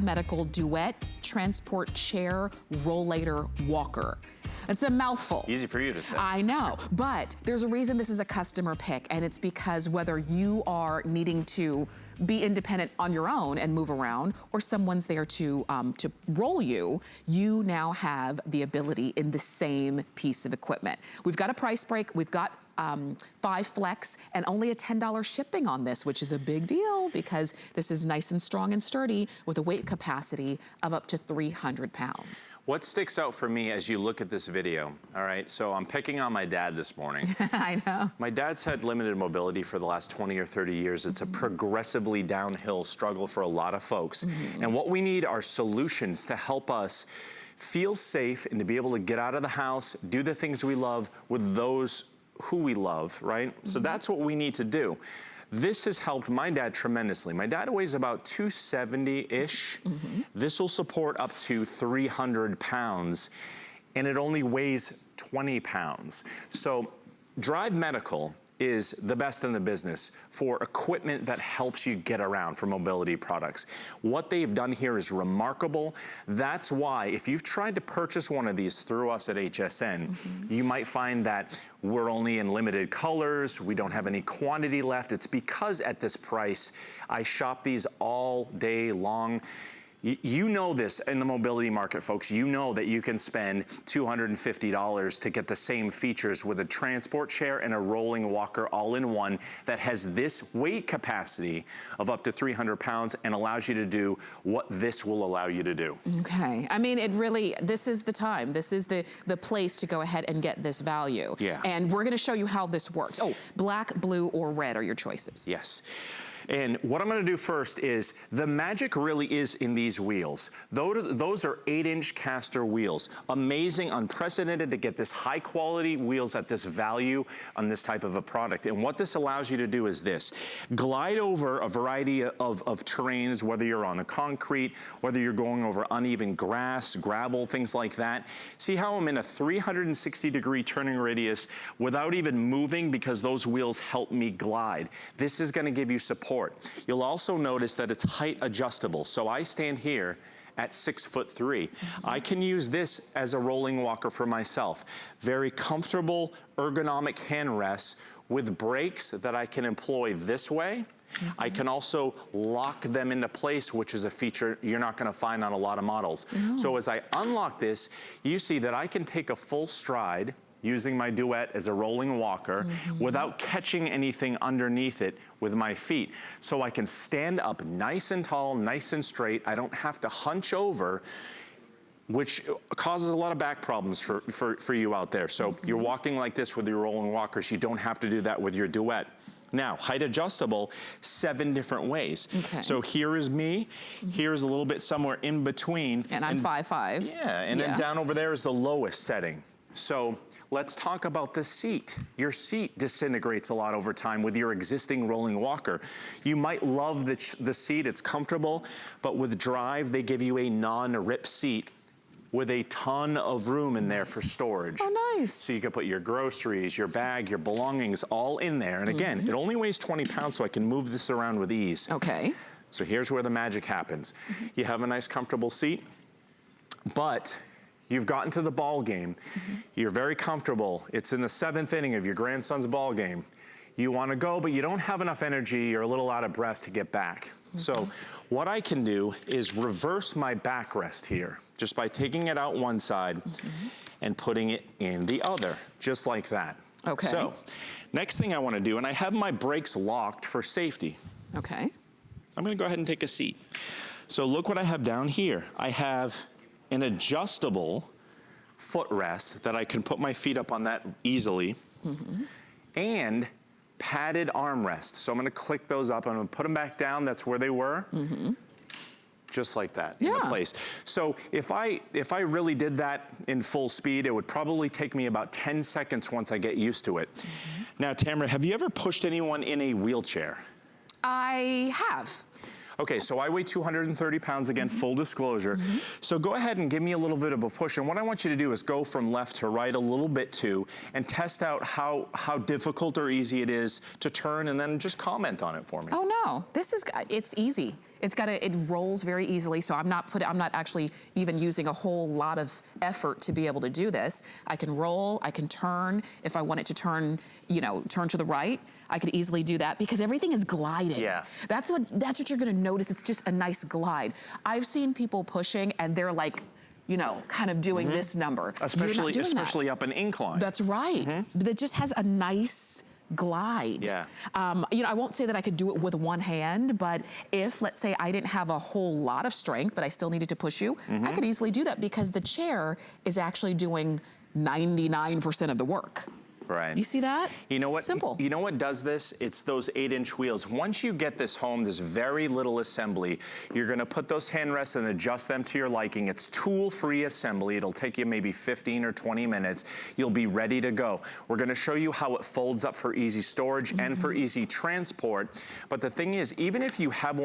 Medical Duet Transport Chair Rollator Walker. It's a mouthful. Easy for you to say. I know, but there's a reason this is a customer pick, and it's because whether you are needing to be independent on your own and move around, or someone's there to roll you, you now have the ability in the same piece of equipment. We've got a price break. We've got 5 flex and only a $10 shipping on this, which is a big deal because this is nice and strong and sturdy with a weight capacity of up to 300 pounds. What sticks out for me as you look at this video, all right, so I'm picking on my dad this morning. I know. My dad's had limited mobility for the last 20 or 30 years. It's a progressively downhill struggle for a lot of folks. And what we need are solutions to help us feel safe and to be able to get out of the house, do the things we love with those who we love, right? So that's what we need to do. This has helped my dad tremendously. My dad weighs about 270-ish. This will support up to 300 pounds, and it only weighs 20 pounds. So Drive Medical is the best in the business for equipment that helps you get around, for mobility products. What they've done here is remarkable. That's why if you've tried to purchase one of these through us at HSN, you might find that we're only in limited colors, we don't have any quantity left. It's because at this price, I shop these all day long. You know this in the mobility market, folks. You know that you can spend $250 to get the same features with a transport chair and a rolling walker all in one that has this weight capacity of up to 300 pounds and allows you to do what this will allow you to do. Okay. I mean, it really, this is the time. This is the place to go ahead and get this value. Yeah. And we're gonna show you how this works. Oh, black, blue, or red are your choices. Yes. And what I'm gonna do first is, the magic really is in these wheels. Those are 8-inch caster wheels. Amazing, unprecedented to get this high quality wheels at this value on this type of a product. And what this allows you to do is this: glide over a variety of terrains, whether you're on a concrete, whether you're going over uneven grass, gravel, things like that. See how I'm in a 360-degree turning radius without even moving, because those wheels help me glide. This is gonna give you support. You'll also notice that it's height adjustable. So I stand here at 6'3". I can use this as a rolling walker for myself. Very comfortable, ergonomic hand rests with brakes that I can employ this way. I can also lock them into place, which is a feature you're not gonna find on a lot of models. So as I unlock this, you see that I can take a full stride using my Duet as a rolling walker without catching anything underneath it with my feet. So I can stand up nice and tall, nice and straight. I don't have to hunch over, which causes a lot of back problems for you out there. So you're walking like this with your rolling walkers. You don't have to do that with your Duet. Now, height adjustable, 7 different ways. So here is me, here's a little bit somewhere in between. And I'm 5'5". Yeah, and then down over there is the lowest setting. So let's talk about the seat. Your seat disintegrates a lot over time with your existing rolling walker. You might love the seat, it's comfortable, but with Drive, they give you a non-rip seat with a ton of room in there for storage. Oh, nice. So you can put your groceries, your bag, your belongings all in there. And again, it only weighs 20 pounds, so I can move this around with ease. Okay. So here's where the magic happens. You have a nice comfortable seat, but you've gotten to the ball game. You're very comfortable. It's in the 7th inning of your grandson's ball game. You want to go, but you don't have enough energy. You're a little out of breath to get back. So what I can do is reverse my backrest here, just by taking it out one side and putting it in the other, just like that. Okay. So next thing I want to do, and I have my brakes locked for safety. Okay. I'm going to go ahead and take a seat. So look what I have down here. I have an adjustable footrest that I can put my feet up on that easily, and padded armrests. So I'm gonna click those up, I'm gonna put them back down, that's where they were, just like that, in place. So if I really did that in full speed, it would probably take me about 10 seconds once I get used to it. Now, Tamara, have you ever pushed anyone in a wheelchair? I have. Okay, so I weigh 230 pounds, again, full disclosure. So go ahead and give me a little bit of a push. And what I want you to do is go from left to right a little bit too, and test out how difficult or easy it is to turn, and then just comment on it for me. Oh no, it's easy. It rolls very easily, so I'm not actually even using a whole lot of effort to be able to do this. I can roll, I can turn. If I want it to turn, turn to the right, I could easily do that because everything is gliding. Yeah. That's what you're gonna notice. It's just a nice glide. I've seen people pushing and they're like, kind of doing this number. Especially up an incline. That's right. But it just has a nice glide. Yeah. I won't say that I could do it with one hand, but if, let's say, I didn't have a whole lot of strength, but I still needed to push you, I could easily do that because the chair is actually doing 99% of the work. Right. You see that? You know what? Simple. You know what does this? It's those 8-inch wheels. Once you get this home, there's very little assembly. You're gonna put those hand rests and adjust them to your liking. It's tool-free assembly. It'll take you maybe 15 or 20 minutes. You'll be ready to go. We're gonna show you how it folds up for easy storage and for easy transport. But the thing is, even if you have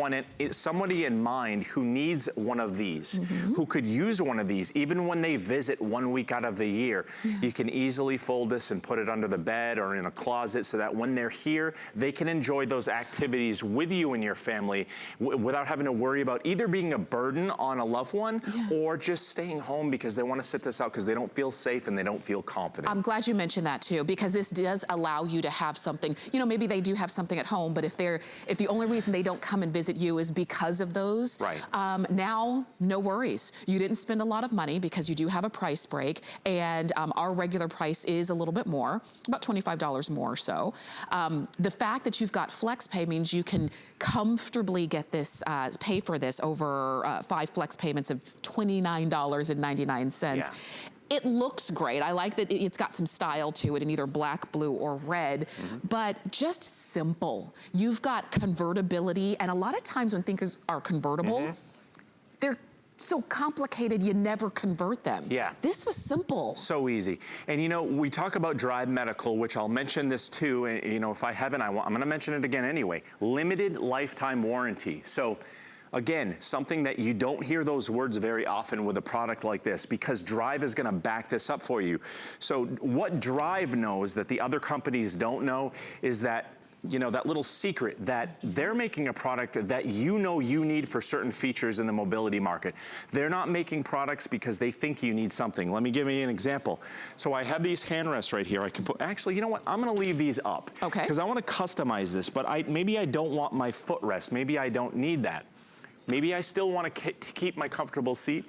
somebody in mind who needs one of these, who could use one of these, even when they visit 1 week out of the year, you can easily fold this and put it under the bed or in a closet so that when they're here, they can enjoy those activities with you and your family without having to worry about either being a burden on a loved one or just staying home because they want to sit this out because they don't feel safe and they don't feel confident. I'm glad you mentioned that too, because this does allow you to have something, maybe they do have something at home, but if the only reason they don't come and visit you is because of those, now, no worries. You didn't spend a lot of money because you do have a price break, and our regular price is a little bit more. About $25 more or so. The fact that you've got flex pay means you can comfortably get this, pay for this over 5 flex payments of $29.99. Yeah. It looks great. I like that it's got some style to it in either black, blue, or red, but just simple. You've got convertibility, and a lot of times when thinkers are convertible, they're so complicated you never convert them. Yeah. This was simple. So easy. And we talk about Drive Medical, which I'll mention this too, and if I haven't, I'm gonna mention it again anyway. Limited lifetime warranty. So again, something that you don't hear those words very often with a product like this, because Drive is gonna back this up for you. So what Drive knows that the other companies don't know is that that little secret that they're making a product that you need for certain features in the mobility market. They're not making products because they think you need something. Let me give you an example. So I have these hand rests right here. I can put, actually, you know what? I'm gonna leave these up. Okay. Because I wanna customize this, but maybe I don't want my footrest. Maybe I don't need that. Maybe I still want to keep my comfortable seat,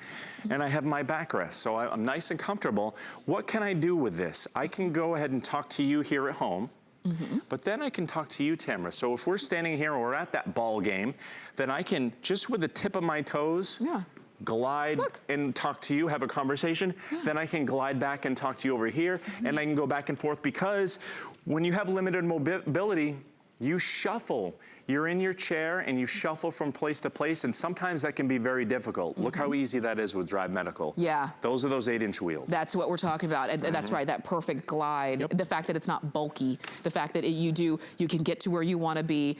and I have my backrest, so I'm nice and comfortable. What can I do with this? I can go ahead and talk to you here at home, but then I can talk to you, Tamara. So if we're standing here or we're at that ball game, then I can, just with the tip of my toes, glide and talk to you, have a conversation. Then I can glide back and talk to you over here, and I can go back and forth, because when you have limited mobility, you shuffle. You're in your chair and you shuffle from place to place, and sometimes that can be very difficult. Look how easy that is with Drive Medical. Yeah. Those are those 8-inch wheels. That's what we're talking about. And that's right, that perfect glide. The fact that it's not bulky, the fact that you can get to where you want to be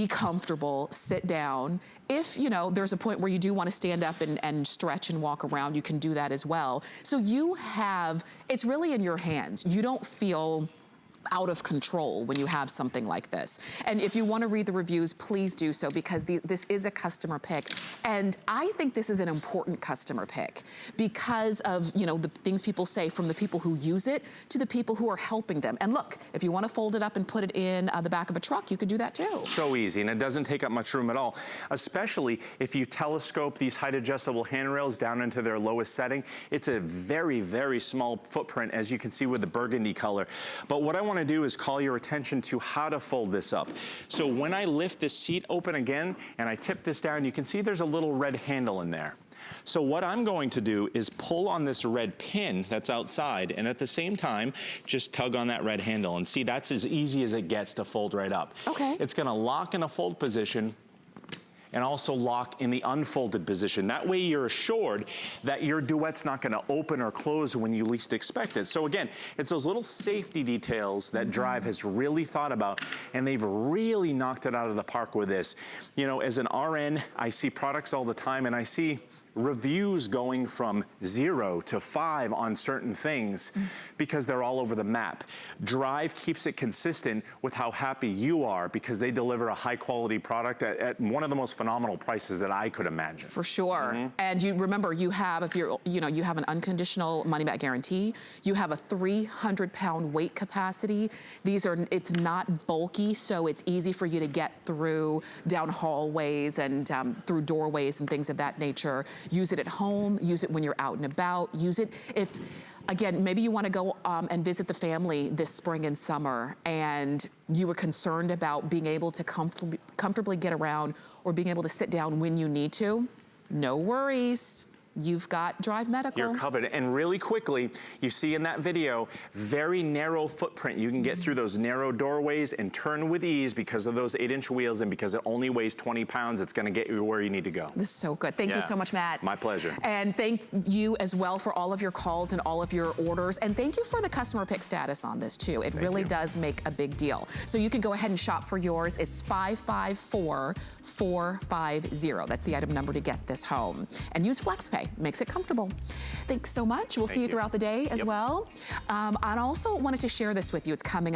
comfortable, sit down. If, there's a point where you do want to stand up and stretch and walk around, you can do that as well. So it's really in your hands. You don't feel out of control when you have something like this. And if you want to read the reviews, please do so, because this is a customer pick. And I think this is an important customer pick because of, the things people say, from the people who use it to the people who are helping them. And look, if you want to fold it up and put it in the back of a truck, you could do that too. So easy, and it doesn't take up much room at all, especially if you telescope these height adjustable handrails down into their lowest setting. It's a very, very small footprint, as you can see with the burgundy color. But what I want to do is call your attention to how to fold this up. So when I lift this seat open again and I tip this down, you can see there's a little red handle in there. So what I'm going to do is pull on this red pin that's outside, and at the same time, just tug on that red handle. And see, that's as easy as it gets to fold right up. Okay. It's gonna lock in a fold position, and also lock in the unfolded position. That way you're assured that your Duet's not gonna open or close when you least expect it. So again, it's those little safety details that Drive has really thought about, and they've really knocked it out of the park with this. You know, as an RN, I see products all the time, and I see reviews going from 0 to 5 on certain things because they're all over the map. Drive keeps it consistent with how happy you are because they deliver a high quality product at one of the most phenomenal prices that I could imagine. For sure. And you remember, you have, if you're, you know, you have an unconditional money back guarantee, you have a 300-pound weight capacity. These are, it's not bulky, so it's easy for you to get through down hallways and through doorways and things of that nature. Use it at home, use it when you're out and about, use it if, again, maybe you want to go and visit the family this spring and summer, and you were concerned about being able to comfortably get around or being able to sit down when you need to. No worries. You've got Drive Medical. You're covered. And really quickly, you see in that video, very narrow footprint. You can get through those narrow doorways and turn with ease because of those 8-inch wheels, and because it only weighs 20 pounds, it's gonna get you where you need to go. This is so good. Thank you so much, Matt. My pleasure. And thank you as well for all of your calls and all of your orders. And thank you for the customer pick status on this too. It really does make a big deal. So you can go ahead and shop for yours. It's 554450. That's the item number to get this home. And use FlexPay. Makes it comfortable. Thanks so much. We'll see you throughout the day as well. I also wanted to share this with you. It's coming